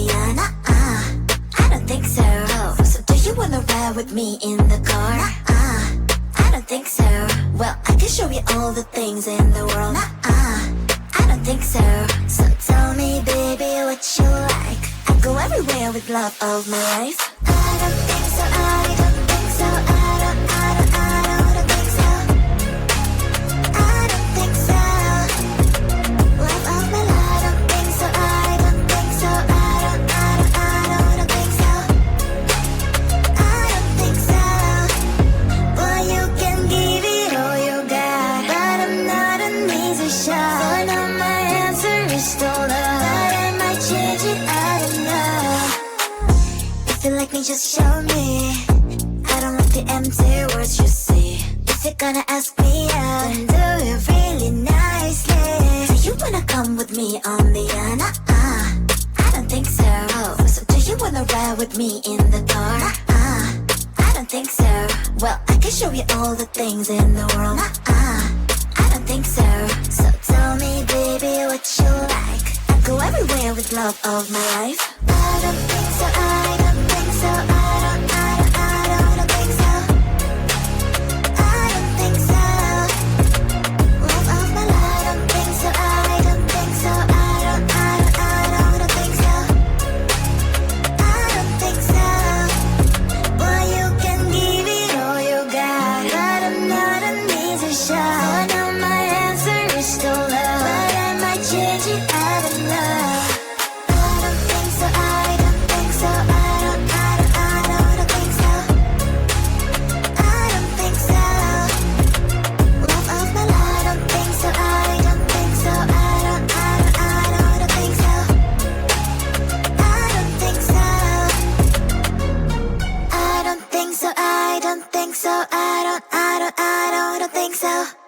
the end? I don't think so. So do you wanna ride with me in the car? I don't think so. Well, I can show you all the things in the world. I don't think so. So tell me, baby, what you like. I go everywhere with love of my life. I don't think so. I don't think so. I don't think so. I don't think so. Love of my life. I don't think so. I don't think so. I don't think so. I don't think so. Well, you can give it all you got, but I'm not an easy shot. So now my answer is still no, but I might change it. I don't know. If you like me, just show me. I don't like the empty words you see. If you're gonna ask me out, then do it really nicely. Do you wanna come with me on the end? I don't think so. So do you wanna ride with me in the car? I don't think so. Well, I can show you all the things in the world. I don't think so. So tell me, baby, what you like. I go everywhere with love of my life. I don't think so. I don't think so. I don't think so. I don't think so. Love of my life. I don't think so. I don't think so. I don't think so. I don't think so. Well, you can give it all you got, but I'm not an easy shot. So now my answer is still no, but I might change it. I don't know. I don't think so. I don't think so. I don't think so. I don't think so. Love of my life. I don't think so. I don't think so. I don't think so. I don't think so. I don't think so. I don't think so. I don't think so.